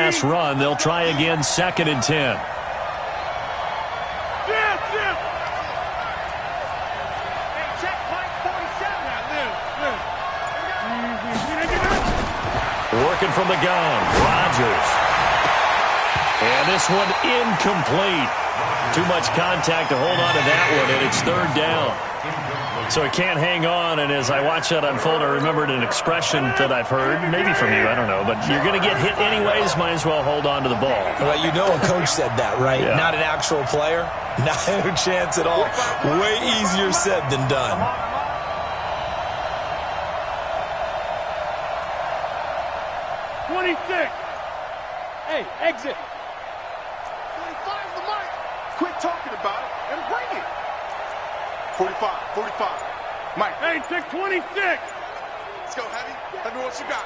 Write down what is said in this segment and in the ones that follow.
last run. They'll try again 2nd and 10. Working from the gun, Rodgers. And this one incomplete. Too much contact to hold on to that one, and it's 3rd down. So he can't hang on, and as I watch that unfold, I remembered an expression that I've heard, maybe from you, I don't know, but you're going to get hit anyways, might as well hold on to the ball. Well, you know a coach said that, right? Yeah. Not an actual player. Not a chance at all. Way easier said than done. 26. Hey, exit. 25 the mic. Quit talking about it and bring it. 45. Mike. Hey, take 26. Let's go, Heavy. Heavy, what you got?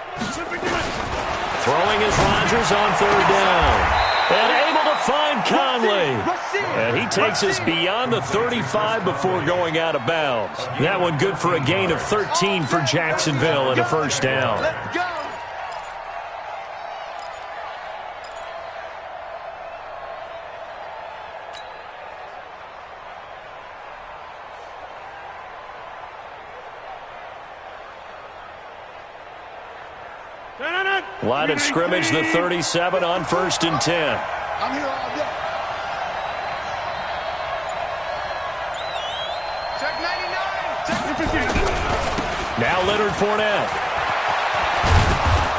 Throwing is Rodgers on 3rd down. And able to find Conley. And he takes us beyond the 35 before going out of bounds. That one good for a gain of 13 for Jacksonville and a 1st down. Let's go. Line of scrimmage, the 37 on 1st and 10. I'm here all day. Check 99. Now Leonard Fournette.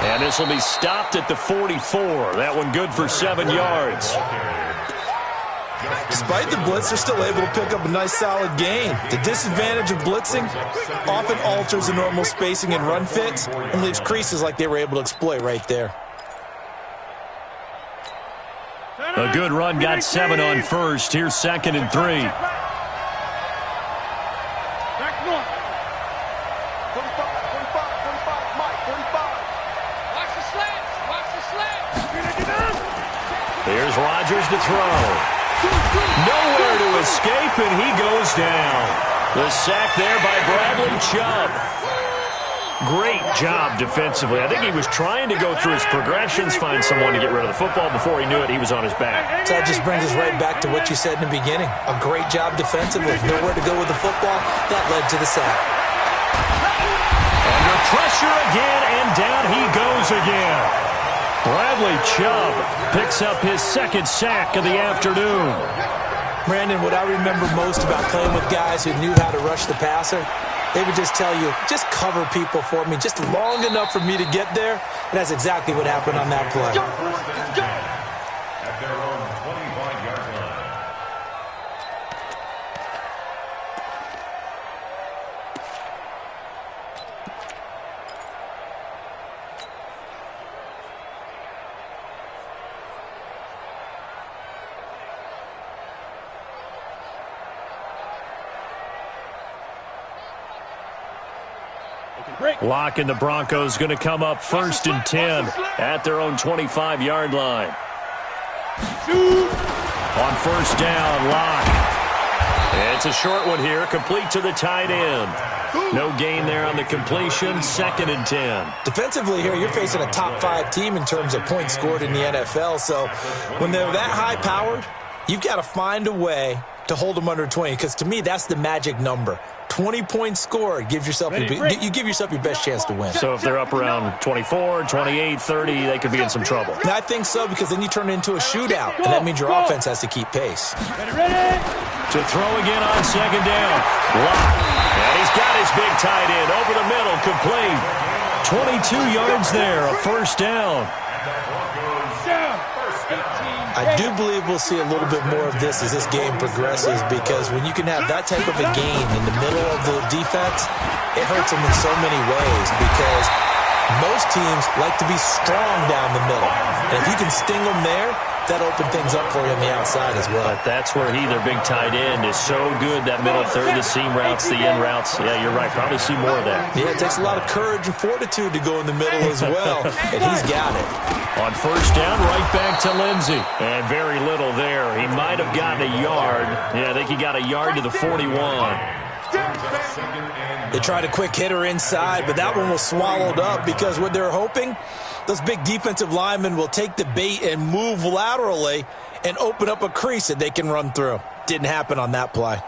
And this will be stopped at the 44. That one good for 7 yards. Despite the blitz, they're still able to pick up a nice solid gain. The disadvantage of blitzing often alters the normal spacing and run fits and leaves creases like they were able to exploit right there. A good run got 7 on 1st. Here's 2nd and 3. Back north. 45, Mike, 45. Watch the slants. Here's Rodgers to throw. Nowhere to escape, and he goes down. The sack there by Bradley Chubb. Great job defensively. I think he was trying to go through his progressions, find someone to get rid of the football. Before he knew it, he was on his back. So that just brings us right back to what you said in the beginning. A great job defensively. Nowhere to go with the football. That led to the sack. Under pressure again, and down he goes again. Bradley Chubb picks up his 2nd sack of the afternoon. Brandon, what I remember most about playing with guys who knew how to rush the passer, they would just tell you, just cover people for me, just long enough for me to get there. And that's exactly what happened on that play. At their own 25-yard line. Lock and the Broncos going to come up 1st and 10 at their own 25-yard line. On 1st down, Lock. It's a short one here, complete to the tight end. No gain there on the completion, 2nd and 10. Defensively here, you're facing a top 5 team in terms of points scored in the NFL. So when they're that high-powered, you've got to find a way to hold them under 20, because to me, that's the magic number. 20 points scored, you give yourself your best chance to win. So if they're up around 24, 28, 30, they could be in some trouble. I think so, because then you turn it into a shootout, and that means your offense has to keep pace. Ready. To throw again on 2nd down. Lock. And he's got his big tight end over the middle, complete. 22 yards there, a 1st down. I do believe we'll see a little bit more of this as this game progresses, because when you can have that type of a gain in the middle of the defense, it hurts them in so many ways, because most teams like to be strong down the middle. And if you can sting them there, that opens things up for you on the outside as well. But that's where their big tight end, is so good, that middle third, the seam routes, the in routes. Yeah, you're right. Probably see more of that. Yeah, it takes a lot of courage and fortitude to go in the middle as well, and he's got it. On 1st down, right back to Lindsey. And very little there. He might have gotten a yard. Yeah, I think he got a yard to the 41. They tried a quick hitter inside, but that one was swallowed up, because what they're hoping Those big defensive linemen will take the bait and move laterally and open up a crease that they can run through. Didn't happen on that play.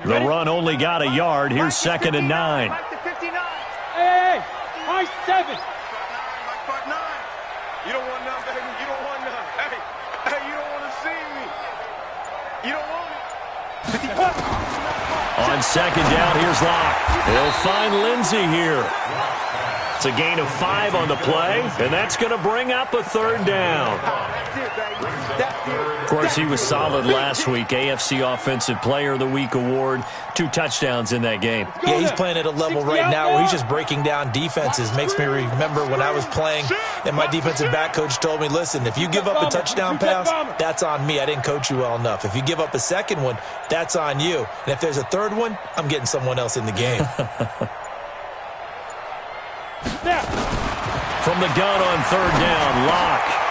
The run only got a yard. Here's 2nd and 9. Hey, high 7. You don't want none, baby. You don't want none. Hey, you don't want to see me. You don't want it. On 2nd down, here's Locke. He'll find Lindsey here. It's a gain of 5 on the play, and that's going to bring up a 3rd down. Of course, he was solid last week. AFC Offensive Player of the Week award. 2 touchdowns in that game. Yeah, he's playing at a level right now where he's just breaking down defenses. Makes me remember when I was playing and my defensive back coach told me, listen, if you give up a touchdown pass, that's on me. I didn't coach you well enough. If you give up a second one, that's on you. And if there's a third one, I'm getting someone else in the game. From the gun on 3rd down, Locke.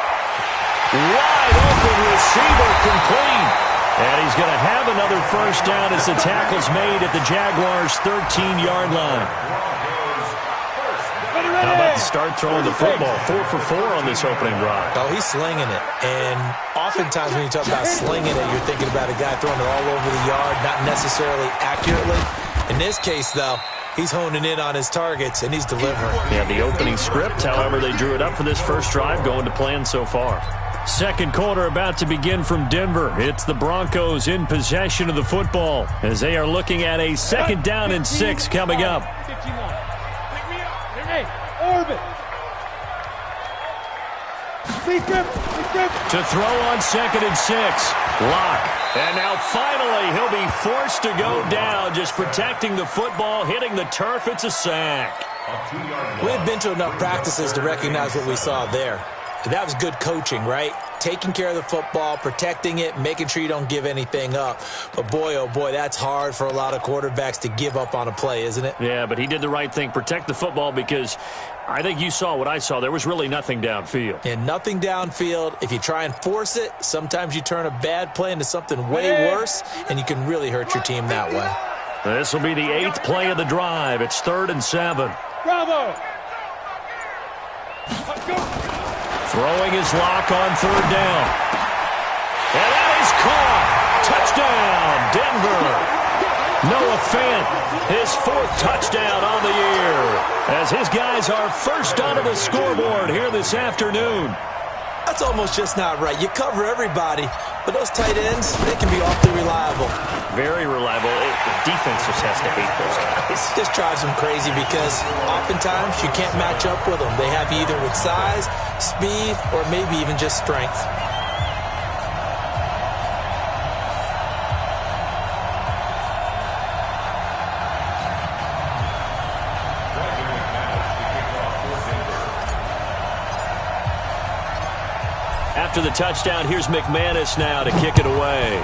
Wide open receiver, complete. And he's going to have another 1st down as the tackle's made at the Jaguars' 13-yard line. How about the start throwing the football? 4 for 4 on this opening drive. Oh, he's slinging it. And oftentimes when you talk about slinging it, you're thinking about a guy throwing it all over the yard, not necessarily accurately. In this case, though, he's honing in on his targets, and he's delivering. Yeah, the opening script, however, they drew it up for this first drive, going to plan so far. 2nd quarter about to begin from Denver. It's the Broncos in possession of the football as they are looking at a 2nd down and 6 coming up. Hey, orbit. To throw on 2nd and 6. Locke. And now finally he'll be forced to go down, just protecting the football, hitting the turf. It's a sack. We had been to enough practices to recognize what we saw there. That was good coaching, right? Taking care of the football, protecting it, making sure you don't give anything up. But boy, oh boy, that's hard for a lot of quarterbacks to give up on a play, isn't it? Yeah, but he did the right thing. Protect the football because I think you saw what I saw. There was really nothing downfield. And nothing downfield. If you try and force it, sometimes you turn a bad play into something way worse, and you can really hurt your team that way. This will be the 8th play of the drive. It's 3rd and 7. Bravo. Throwing his Locke on 3rd down. And that is caught. Touchdown, Denver. Noah Fant, his 4th touchdown on the year, as his guys are first onto the scoreboard here this afternoon. That's almost just not right. You cover everybody, but those tight ends, they can be awfully reliable. Very reliable. The defense just has to hate those guys. This drives them crazy because oftentimes you can't match up with them. They have you either with size, speed, or maybe even just strength. After the touchdown, here's McManus now to kick it away.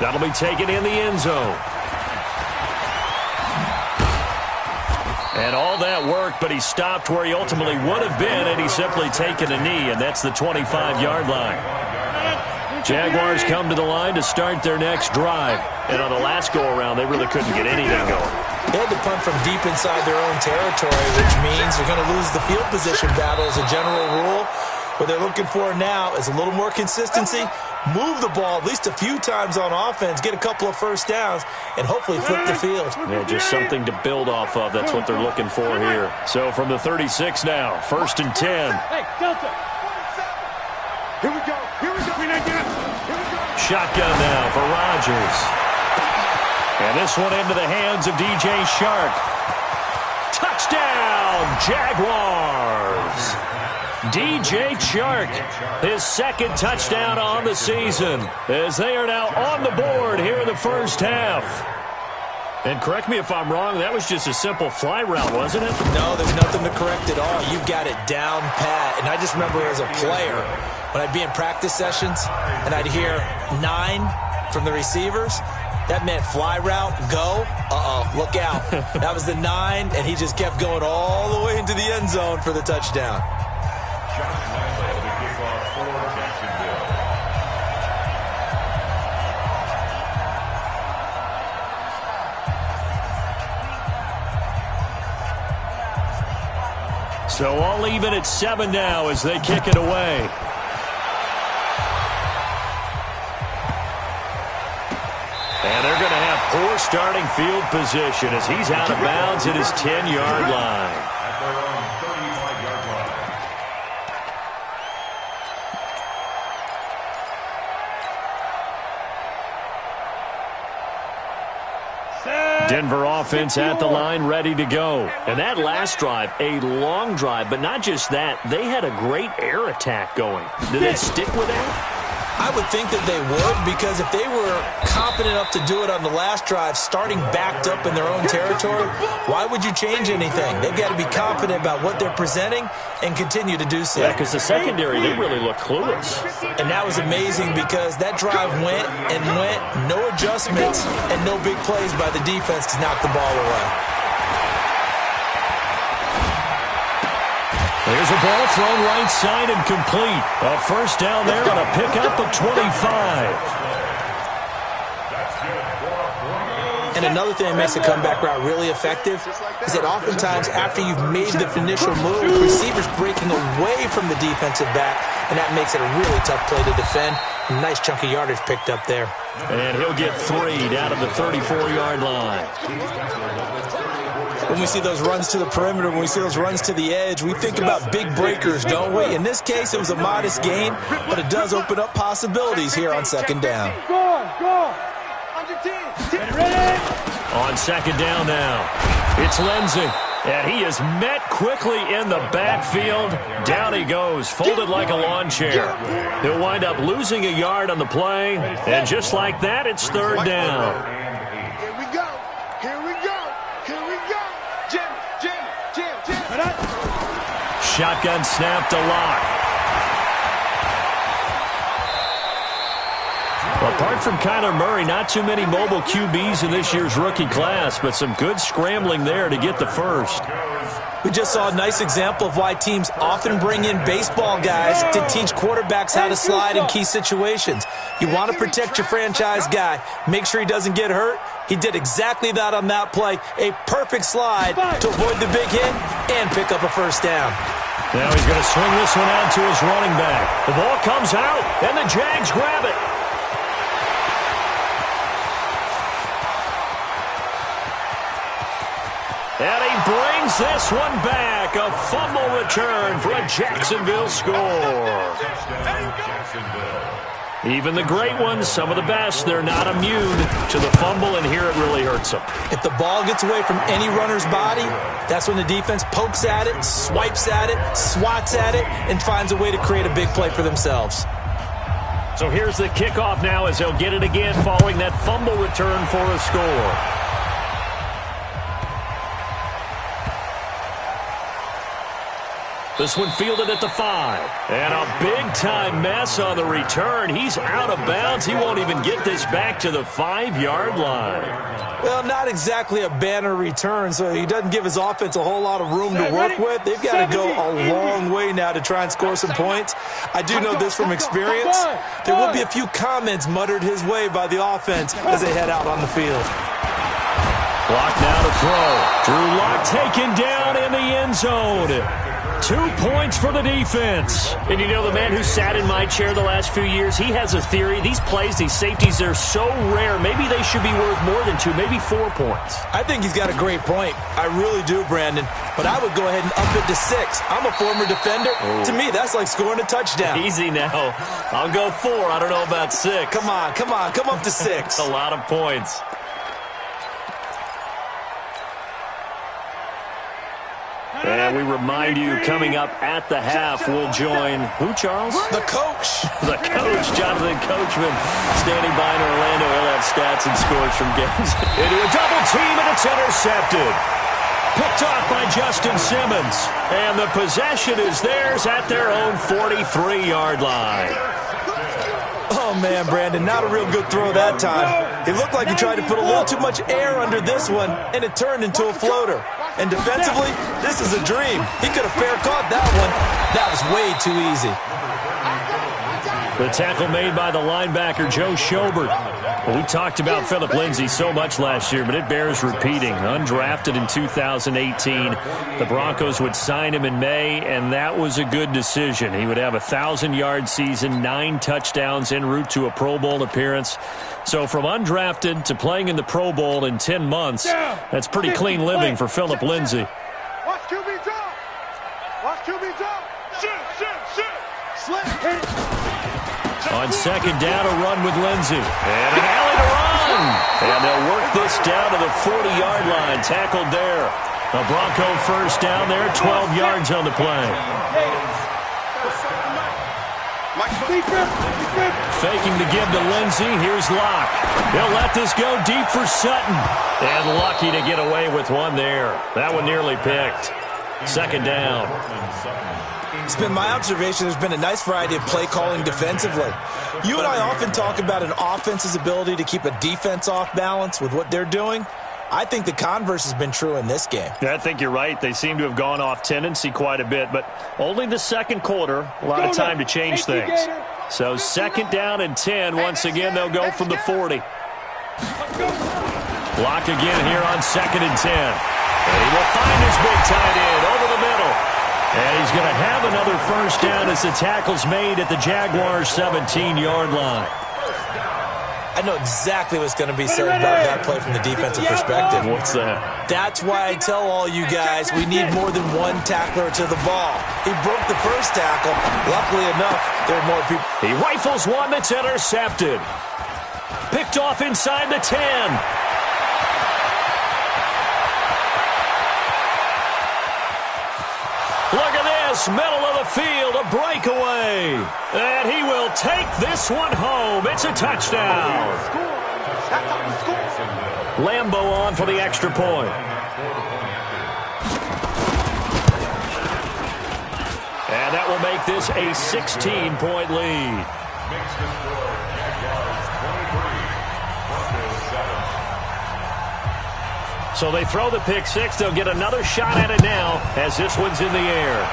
That'll be taken in the end zone. And all that worked, but he stopped where he ultimately would have been, and he's simply taken a knee, and that's the 25-yard line. Jaguars come to the line to start their next drive. And on the last go-around, they really couldn't get anything going. They had to punt from deep inside their own territory, which means they're going to lose the field position battle as a general rule. What they're looking for now is a little more consistency, move the ball at least a few times on offense, get a couple of first downs, and hopefully flip the field. Yeah, just something to build off of. That's what they're looking for here. So from the 36 now, 1st and 10. Hey, Delta. Here we go. Here we go. Here we go. Shotgun now for Rodgers. And this one into the hands of DJ Shark. Touchdown, Jaguars. DJ Shark, his 2nd touchdown on the season, as they are now on the board here in the first half. And correct me if I'm wrong, that was just a simple fly route, wasn't it? No, there's nothing to correct at all. You've got it down pat. And I just remember as a player, when I'd be in practice sessions and I'd hear 9 from the receivers, that meant fly route, go, look out. That was the 9, and he just kept going all the way into the end zone for the touchdown. So all even at 7 now as they kick it away. And they're going to have poor starting field position as he's out of bounds at his 10-yard line. At their own 35-yard line. Denver offense at the line, ready to go. And that last drive, a long drive, but not just that. They had a great air attack going. Did they stick with that? I would think that they would, because if they were competent enough to do it on the last drive, starting backed up in their own territory, why would you change anything? They've got to be confident about what they're presenting and continue to do so. Yeah, because the secondary, they really look clueless. And that was amazing because that drive went and went, no adjustments and no big plays by the defense to knock the ball away. There's a ball thrown right side and complete. A first down there on a pickup of 25. And another thing that makes the comeback route really effective is that oftentimes after you've made the initial move, receivers breaking away from the defensive back, and that makes it a really tough play to defend. A nice chunk of yardage picked up there. And he'll get 3 down at the 34-yard line. When we see those runs to the perimeter, when we see those runs to the edge, we think about big breakers, don't we? In this case, it was a modest gain, but it does open up possibilities here on second down. Go. On your team. Ready? On second down now, it's Lindsey. And he is met quickly in the backfield. Down he goes, folded like a lawn chair. He'll wind up losing a yard on the play. And just like that, it's third down. Here we go. Jim. Shotgun snap to Lock. Apart from Kyler Murray, not too many mobile QBs in this year's rookie class, but some good scrambling there to get the first. We just saw a nice example of why teams often bring in baseball guys to teach quarterbacks how to slide in key situations. You want to protect your franchise guy. Make sure he doesn't get hurt. He did exactly that on that play. A perfect slide to avoid the big hit and pick up a first down. Now he's going to swing this one out to his running back. The ball comes out, and the Jags grab it. And he brings this one back. A fumble return for a Jacksonville score. Even the great ones, some of the best, they're not immune to the fumble, and here it really hurts them. If the ball gets away from any runner's body, that's when the defense pokes at it, swipes at it, swats at it, and finds a way to create a big play for themselves. So here's the kickoff now as they'll get it again following that fumble return for a score. This one fielded at the 5. And a big-time mess on the return. He's out of bounds. He won't even get this back to the 5-yard line. Well, not exactly a banner return, so he doesn't give his offense a whole lot of room to work with. They've got to go a long way now to try and score some points. I do know this from experience. There will be a few comments muttered his way by the offense as they head out on the field. Lock now to throw. Drew Lock taken down in the end zone. 2 points for the defense. And you know, the man who sat in my chair the last few years, he has a theory. These plays, these safeties, they're so rare. Maybe they should be worth more than 2, maybe 4 points. I think he's got a great point. I really do, Brandon. But I would go ahead and up it to 6. I'm a former defender. Oh. To me, that's like scoring a touchdown. Easy now. I'll go 4. I don't know about 6. Come on. Come up to 6. A lot of points. And we remind you, coming up at the half, we'll join, who, Charles? The coach. The coach, Jonathan Coachman, standing by in Orlando. He'll have stats and scores from games. Into a double team, and it's intercepted. Picked off by Justin Simmons. And the possession is theirs at their own 43-yard line. Oh, man, Brandon, not a real good throw that time. It looked like he tried to put a little too much air under this one, and it turned into a floater. And defensively, this is a dream. He could have fair caught that one. That was way too easy. The tackle made by the linebacker, Joe Schobert. Well, we talked about Philip Lindsay so much last year, but it bears repeating. Undrafted in 2018, the Broncos would sign him in May, and that was a good decision. He would have a 1,000-yard season, 9 touchdowns en route to a Pro Bowl appearance. So from undrafted to playing in the Pro Bowl in 10 months, that's pretty clean living for Philip Lindsay. Watch QB drop. Watch QB drop. Shit. Slip. Hit it. On second down, a run with Lindsay. And an alley to run. And they'll work this down to the 40-yard line. Tackled there. A Bronco first down there, 12 yards on the play. Faking the give to Lindsay. Here's Locke. He'll let this go deep for Sutton. And lucky to get away with one there. That one nearly picked. Second down. It's been my observation there's been a nice variety of play calling defensively. You and I often talk about an offense's ability to keep a defense off balance with what they're doing. I think the converse has been true in this game. Yeah, I think you're right. They seem to have gone off tendency quite a bit, but only the second quarter, a lot of time to change things. So second down and 10. Once again, they'll go from the 40. Block again here on second and 10. And he will find his big tight end over the middle. And he's going to have another first down as the tackle's made at the Jaguars' 17-yard line. I know exactly what's going to be said about that play from the defensive perspective. What's that? That's why I tell all you guys we need more than one tackler to the ball. He broke the first tackle. Luckily enough, there are more people. He rifles one that's intercepted. Picked off inside the 10. Look at this, middle of the field, a breakaway. And he will take this one home. It's a touchdown. Lambo on for the extra point. And that will make this a 16-point lead. So they throw the pick six. They'll get another shot at it now as this one's in the air.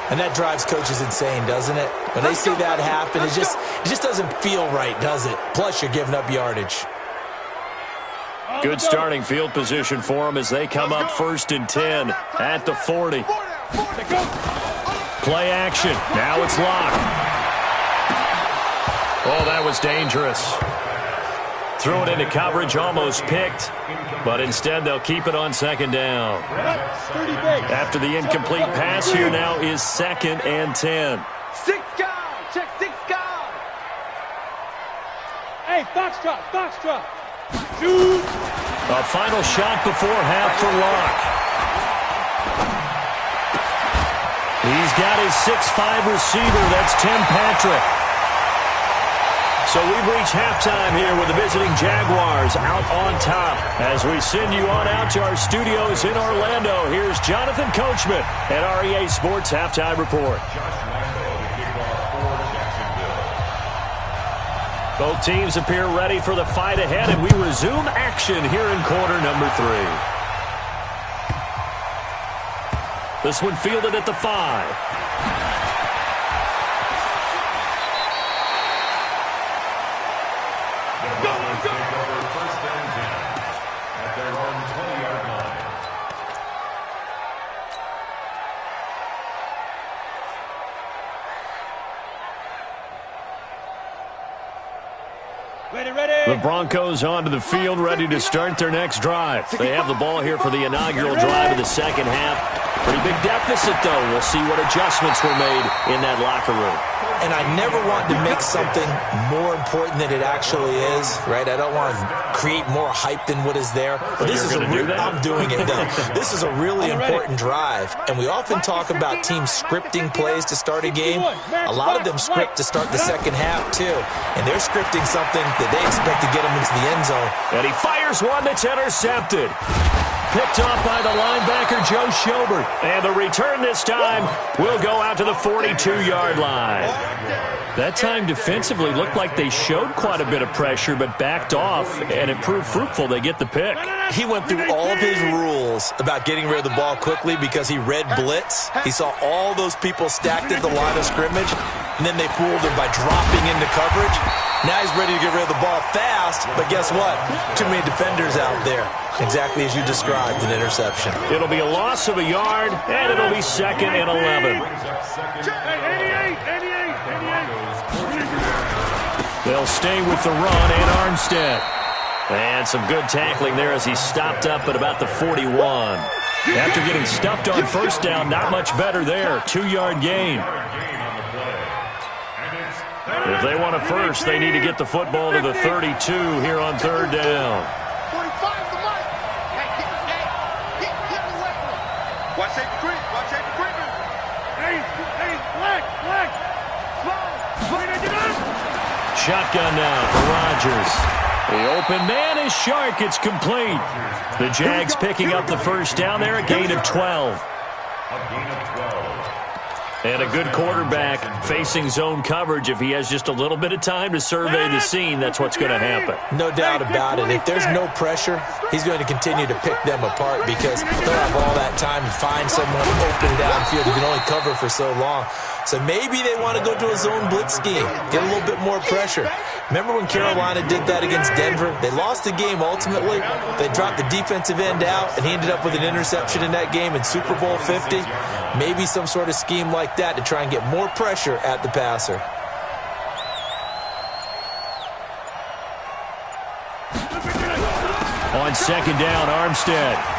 And that drives coaches insane, doesn't it? When they see that happen, it just doesn't feel right, does it? Plus, you're giving up yardage. Good starting field position for them as they come up first and 10 at the 40. Play action. Now it's Locke. Oh, that was dangerous. Threw it into coverage, almost picked. But instead, they'll keep it on second down. After the incomplete pass, here now is second and 10. 6 guard. Check 6 guard. Hey, Foxtrot. Shoot. A final shot before half for Locke. He's got his 6'5 receiver. That's Tim Patrick. So we've reached halftime here with the visiting Jaguars out on top. As we send you on out to our studios in Orlando, here's Jonathan Coachman at REA Sports Halftime Report. Both teams appear ready for the fight ahead, and we resume action here in quarter number 3. This one fielded at the 5. The Broncos onto the field, ready to start their next drive. They have the ball here for the inaugural drive of the second half. Pretty big deficit, though. We'll see what adjustments were made in that locker room. And I never want to make something more important than it actually is, right? I don't want to create more hype than what is there. But this is I'm doing it, though. This is a really important drive. And we often talk about teams scripting plays to start a game. A lot of them script to start the second half, too. And they're scripting something that they expect to get them into the end zone. And he fires one that's intercepted. Picked off by the linebacker, Joe Schobert. And the return this time will go out to the 42-yard line. That time defensively looked like they showed quite a bit of pressure, but backed off, and it proved fruitful. They get the pick. He went through all of his rules about getting rid of the ball quickly because he read blitz. He saw all those people stacked at the line of scrimmage, and then they fooled him by dropping into coverage. Now he's ready to get rid of the ball fast, but guess what? Too many defenders out there. Exactly as you described, an interception. It'll be a loss of a yard, and it'll be 2nd and 11. They'll stay with the run and Armstead. And some good tackling there as he stopped up at about the 41. After getting stuffed on first down, not much better there. 2-yard gain. If they want a first, they need to get the football to the 32 here on 3rd down. 45 the mark. Get away. Watch safety creep. Watch safety creeping. Hey, black. Shotgun now for Rodgers. The open man is Shark. It's complete. The Jags picking up the first down there, a gain of 12. And a good quarterback facing zone coverage. If he has just a little bit of time to survey the scene, that's what's going to happen. No doubt about it. If there's no pressure, he's going to continue to pick them apart because he'll have all that time to find someone open downfield who can only cover for so long. So maybe they want to go to a zone blitz scheme, get a little bit more pressure. Remember when Carolina did that against Denver? They lost the game ultimately. They dropped the defensive end out, and he ended up with an interception in that game in Super Bowl 50. Maybe some sort of scheme like that to try and get more pressure at the passer. On 2nd down, Armstead.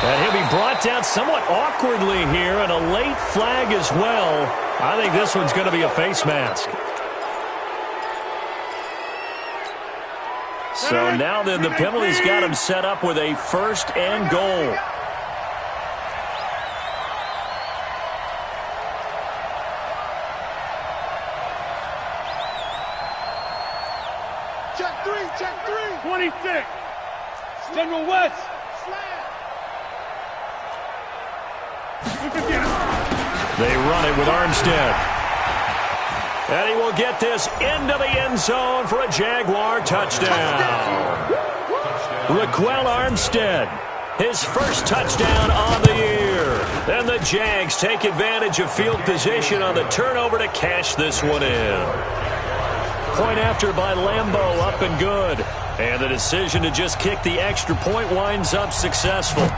And he'll be brought down somewhat awkwardly here, and a late flag as well. I think this one's going to be a face mask. So now then the penalty's got him set up with a 1st and goal. Check three. 26. General West. They run it with Armstead. And he will get this into the end zone for a Jaguar touchdown. Raquel Armstead, his first touchdown on the year. And the Jags take advantage of field position on the turnover to cash this one in. Point after by Lambeau, up and good. And the decision to just kick the extra point winds up successful.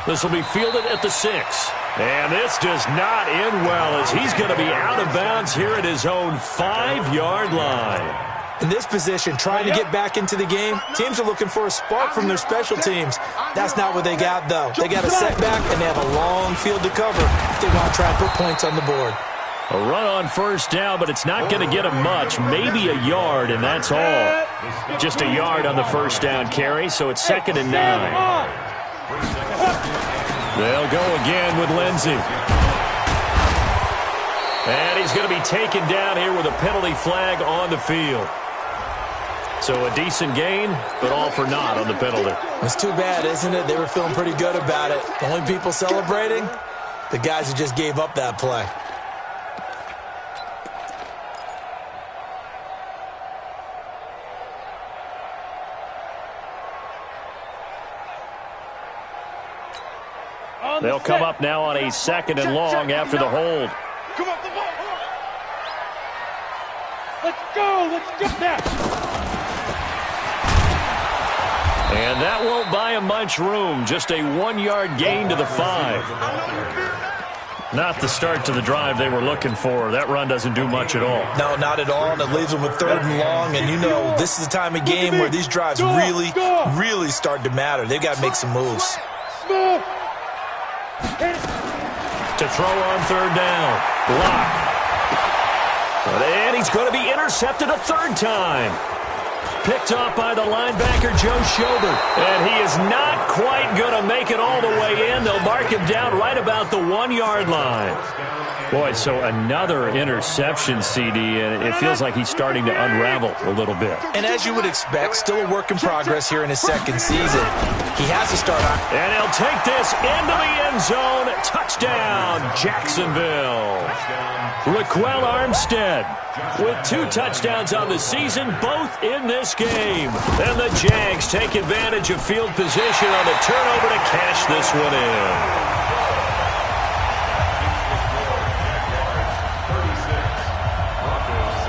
This will be fielded at the 6. And this does not end well as he's going to be out of bounds here at his own 5-yard line. In this position, trying to get back into the game, teams are looking for a spark from their special teams. That's not what they got, though. They got a setback, and they have a long field to cover if they want to try and put points on the board. A run on first down, but it's not going to get him much. Maybe a yard, and that's all. Just a yard on the first down carry, so it's 2nd and 9. They'll go again with Lindsey. And he's going to be taken down here with a penalty flag on the field. So a decent gain, but all for naught on the penalty. It's too bad, isn't it? They were feeling pretty good about it. The only people celebrating, the guys who just gave up that play. They'll come up now on a 2nd and long after the hold. Come on, come on. Let's go. Let's get that. And that won't buy him much room. Just a 1-yard gain to the 5. Not the start to the drive they were looking for. That run doesn't do much at all. No, not at all. And it leaves them with 3rd and long. And you know, this is the time of game where these drives really start to matter. They've got to make some moves. To throw on 3rd down. Block. And he's going to be intercepted a 3rd time. Picked off by the linebacker, Joe Schobert. And he is not quite going to make it all the way in. They'll mark him down right about the 1-yard line. Boy, so another interception, CD, and it feels like he's starting to unravel a little bit. And as you would expect, still a work in progress here in his 2nd season. He has to start on. And he'll take this into the end zone. Touchdown, Jacksonville. Raquel Armstead with 2 touchdowns on the season, both in this this game. And the Jags take advantage of field position on the turnover to cash this one in.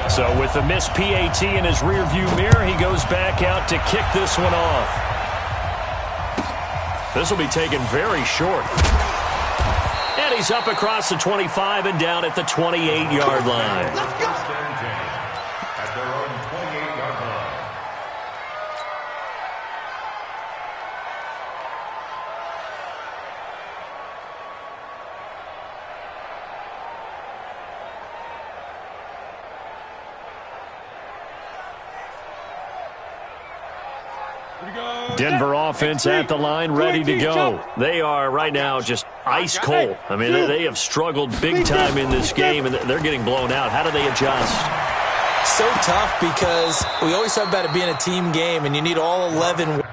So with the missed PAT in his rearview mirror, he goes back out to kick this one off. This will be taken very short. And he's up across the 25 and down at the 28-yard line. At their own 28-yard line. Denver offense at the line, ready to go. They are right now just ice cold. I mean, they have struggled big time in this game, and they're getting blown out. How do they adjust? So tough because we always talk about it being a team game, and you need all 11.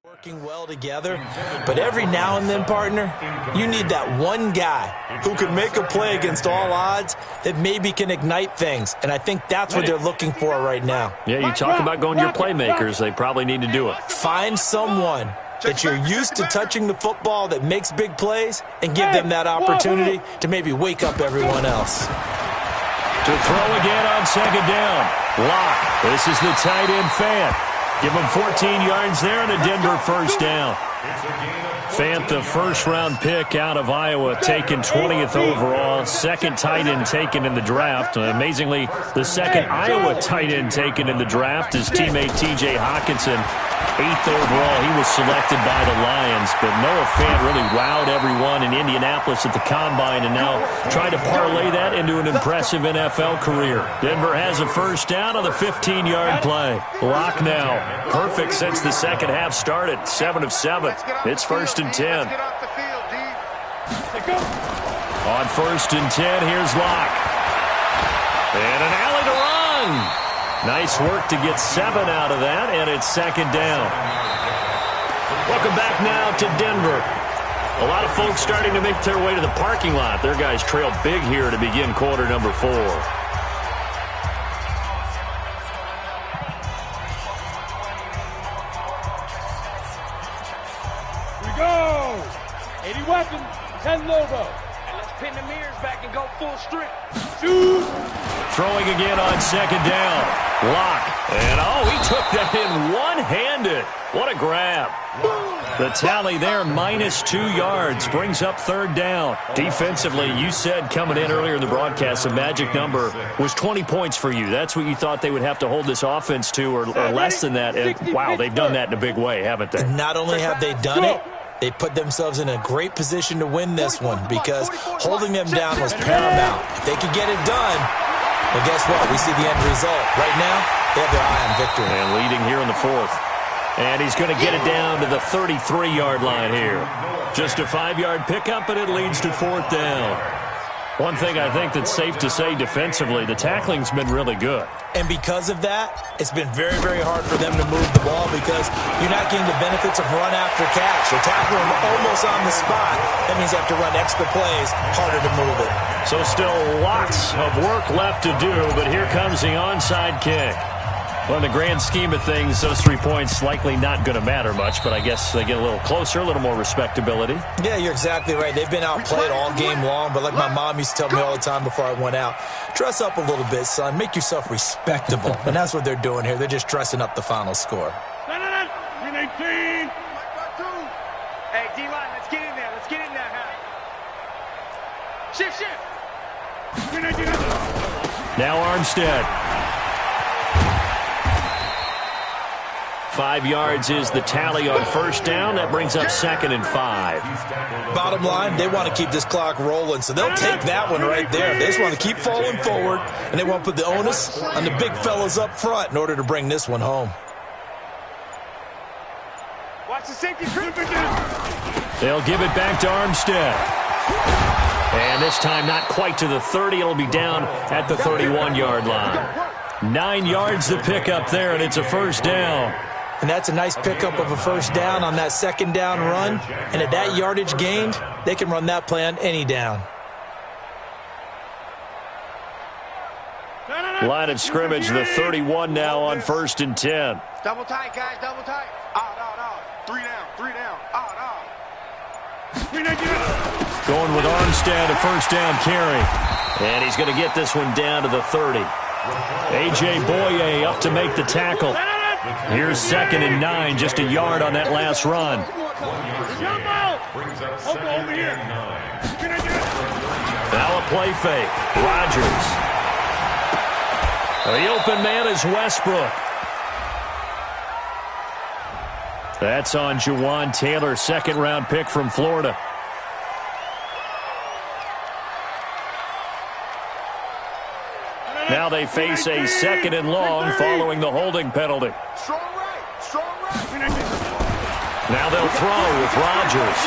Working well together, but every now and then, partner, you need that one guy who can make a play against all odds that maybe can ignite things, and I think that's what they're looking for right now. Yeah, you talk about going to your playmakers. They probably need to do it. Find someone that you're used to touching the football that makes big plays and give them that opportunity to maybe wake up everyone else. To throw again on second down. Lock. This is the tight end Fant. Give him 14 yards there and a Denver first down. Fant, the first-round pick out of Iowa, taken 20th overall. Second tight end taken in the draft. Amazingly, the second Iowa tight end taken in the draft is teammate T.J. Hawkinson. 8th overall, he was selected by the Lions. But Noah Fant really wowed everyone in Indianapolis at the Combine and now tried to parlay that into an impressive NFL career. Denver has a first down on the 15-yard play. Lock now. Perfect since the second half started. 7 of 7. It's first and 10. On first and 10, here's Lock. And an alley to run. Nice work to get 7 out of that, and it's second down. Welcome back now to Denver. A lot of folks starting to make their way to the parking lot. Their guys trail big here to begin quarter number 4. We go! 80 weapons, 10 Lobo. And let's pin the mirrors back and go full strip. Shoot! Throwing again on second down. Lock. And, he took that in one-handed. What a grab. The tally there, -2 yards, brings up third down. Defensively, you said coming in earlier in the broadcast, the magic number was 20 points for you. That's what you thought they would have to hold this offense to or less than that. And, wow, they've done that in a big way, haven't they? Not only have they done it, they put themselves in a great position to win this one because holding them down was paramount. If they could get it done, well, guess what? We see the end result. Right now, they have their eye on victory. And leading here in the 4th. And he's going to get it down to the 33-yard line here. Just a 5-yard pickup, and it leads to 4th down. One thing I think that's safe to say defensively, the tackling's been really good. And because of that, it's been very, very hard for them to move the ball because you're not getting the benefits of run after catch. They're tackling almost on the spot. That means you have to run extra plays, harder to move it. So still lots of work left to do, but here comes the onside kick. Well, in the grand scheme of things, those 3 points likely not going to matter much, but I guess they get a little closer, a little more respectability. Yeah, you're exactly right. They've been outplayed all game long, but like my mom used to tell me all the time before I went out, dress up a little bit, son. Make yourself respectable. And that's what they're doing here. They're just dressing up the final score. 18. Hey, D-line, let's get in there. Let's get in there, Shift. Now Armstead. 5 yards is the tally on first down. That brings up 2nd and 5. Bottom line, they want to keep this clock rolling, so they'll take that one right there. They just want to keep falling forward, and they want to put the onus on the big fellas up front in order to bring this one home. Watch the safety. They'll give it back to Armstead. And this time not quite to the 30. It'll be down at the 31-yard line. 9 yards to pick up there, and it's a first down. And that's a nice pickup of a first down on that second down run. And at that yardage gained, they can run that play on any down. Line of scrimmage, the 31 now on 1st and 10. Double tight, guys, double tight. Three down. Going with Armstead, a first down carry. And he's going to get this one down to the 30. A.J. Boye up to make the tackle. Here's 2nd and 9, just a yard on that last run. Now a play fake. Rodgers. The open man is Westbrook. That's on Jawan Taylor, 2nd-round pick from Florida. Now they face a 2nd and long following the holding penalty. Strong right. Now they'll throw with Rodgers.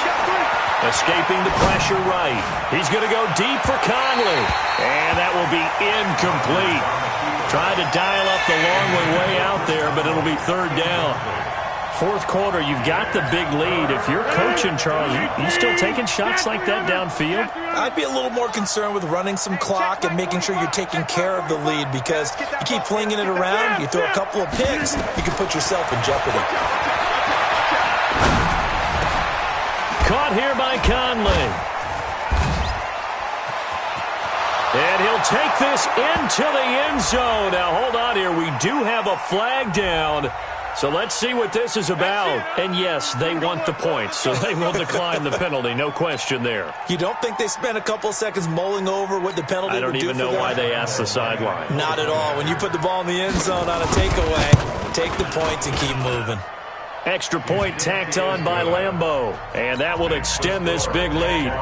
Escaping the pressure right. He's going to go deep for Conley. And that will be incomplete. Tried to dial up the long way out there, but it'll be 3rd down. 4th quarter, you've got the big lead. If you're coaching, Charles, you still taking shots like that downfield? I'd be a little more concerned with running some clock and making sure you're taking care of the lead, because you keep flinging it around, you throw a couple of picks, you can put yourself in jeopardy. Caught here by Conley. And he'll take this into the end zone. Now, hold on here. We do have a flag down. So let's see what this is about. And yes, they want the points, so they will decline the penalty. No question there. You don't think they spent a couple of seconds mulling over what the penalty would do? I don't even know why they asked the sideline. Not at all. When you put the ball in the end zone on a takeaway, take the points and keep moving. Extra point tacked on by Lambeau. And that will extend this big lead.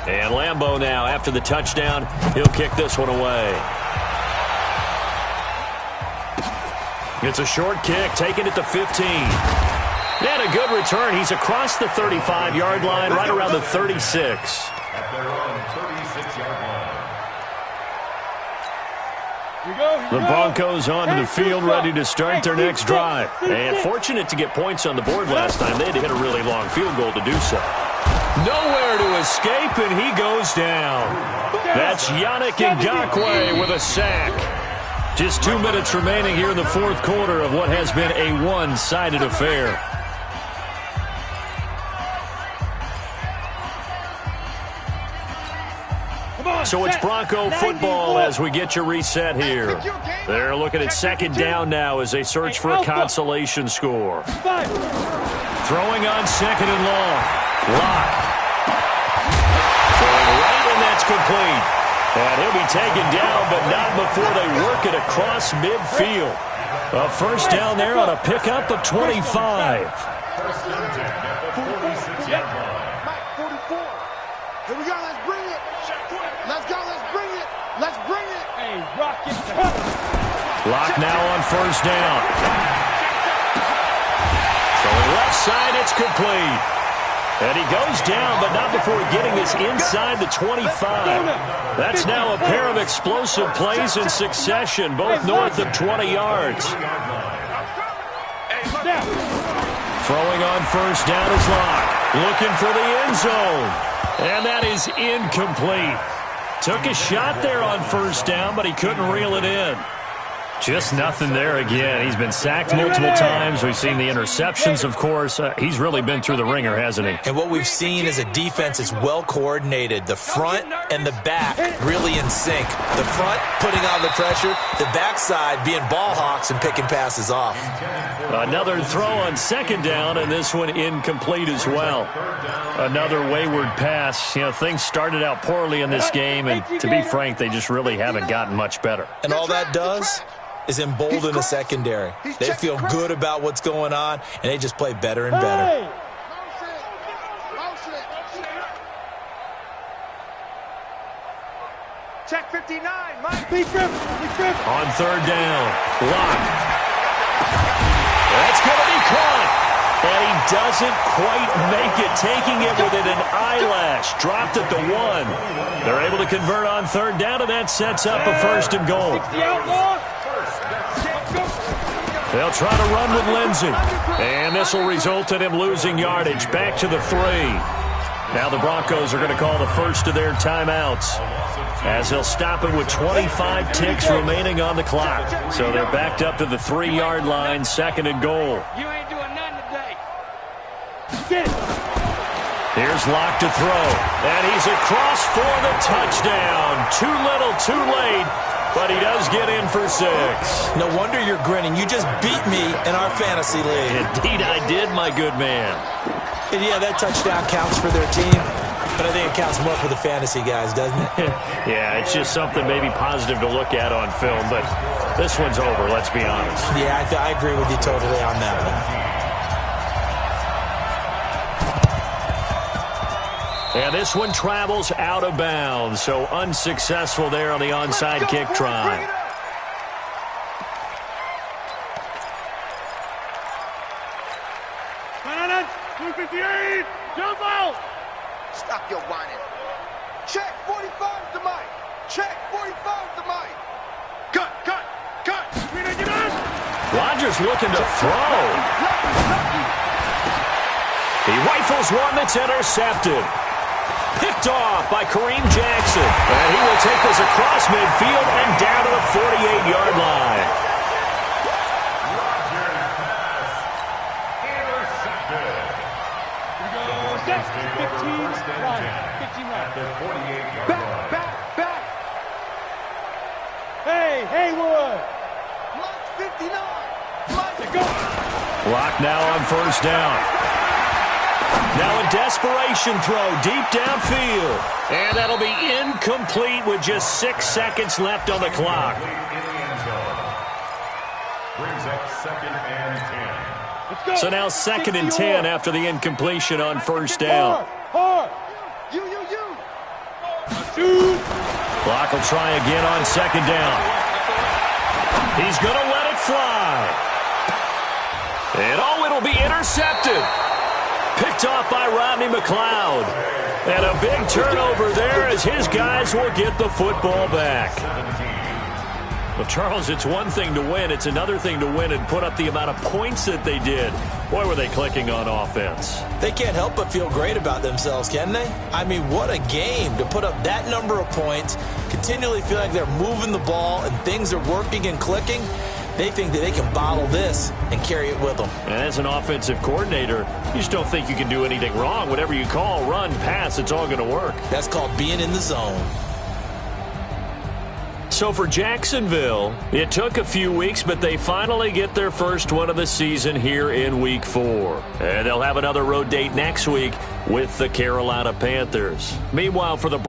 And Lambeau now, after the touchdown, he'll kick this one away. It's a short kick, taken at the 15. And a good return. He's across the 35-yard line, right around the 36. At their own 36-yard line. The Broncos onto the field, ready to start their next drive. And fortunate to get points on the board last time. They had to hit a really long field goal to do so. Nowhere to escape, and he goes down. That's Yannick Ngakoue with a sack. Just 2 minutes remaining here in the 4th quarter of what has been a one-sided affair. So it's Bronco football as we get you reset here. They're looking at 2nd down now as they search for a consolation score. Throwing on 2nd and long. Lock. Throwing right, and that's complete. And he'll be taken down, but not before they work it across midfield. A first down there on a pickup of 25. First and 10 at the 46-yard line. Mike, 44. Here we go. Let's bring it. Let's go. Let's bring it. Let's bring it. Hey, Rocket. Lock now on first down. Throwing left side, it's complete. And he goes down, but not before getting this inside the 25. That's now a pair of explosive plays in succession, both north of 20 yards. Throwing on first down is Locke. Looking for the end zone. And that is incomplete. Took a shot there on first down, but he couldn't reel it in. Just nothing there again. He's been sacked multiple times. We've seen the interceptions, of course. He's really been through the ringer, hasn't he? And what we've seen is a defense that's well coordinated. The front and the back really in sync. The front putting on the pressure, the backside being ball hawks and picking passes off. Another throw on 2nd down, and this one incomplete as well. Another wayward pass. You know, things started out poorly in this game, and to be frank, they just really haven't gotten much better. And all that does is embolden the secondary. They feel good about what's going on, and they just play better and better. 59, Mike. On third down, Lock. That's going to be caught. And he doesn't quite make it, taking it within an eyelash. Dropped at the 1. They're able to convert on third down, and that sets up a first and goal. They'll try to run with Lindsey. And this will result in him losing yardage. Back to the 3. Now the Broncos are going to call the first of their timeouts, as they'll stop it with 25 ticks remaining on the clock. So they're backed up to the 3-yard line, second and goal. You ain't doing nothing today. Here's Lock to throw, and he's across for the touchdown. Too little, too late, but he does get in for 6. No wonder you're grinning. You just beat me in our fantasy league. Indeed I did, my good man. And yeah, that touchdown counts for their team, but I think it counts more for the fantasy guys, doesn't it? Yeah, it's just something maybe positive to look at on film, but this one's over, let's be honest. Yeah, I agree with you totally on that one. And this one travels out of bounds, so unsuccessful there on the onside kick try. Jump out! Stop your whining. Check 45 to Mike. Check 45 to Mike. Cut! Rodgers looking to throw. He rifles one that's intercepted. Picked off by Kareem Jackson. And he will take this across midfield and down to the 48-yard line. Hey, Haywood! Mike 59. Mike, go. Lock now on first down. Now a desperation throw deep downfield. And that'll be incomplete with just 6 seconds left on the clock. Brings up 2nd and 10. So now 2nd and 10 after the incompletion on first down. Hard! You! Clock will try again on 2nd down. He's going to let it fly. And it'll be intercepted. Picked off by Rodney McLeod. And a big turnover there as his guys will get the football back. Well, Charles, it's one thing to win. It's another thing to win and put up the amount of points that they did. Boy, were they clicking on offense. They can't help but feel great about themselves, can they? I mean, what a game to put up that number of points, continually feel like they're moving the ball and things are working and clicking. They think that they can bottle this and carry it with them. And as an offensive coordinator, you just don't think you can do anything wrong. Whatever you call, run, pass, it's all going to work. That's called being in the zone. So for Jacksonville, it took a few weeks, but they finally get their first one of the season here in Week 4. And they'll have another road date next week with the Carolina Panthers. Meanwhile, for the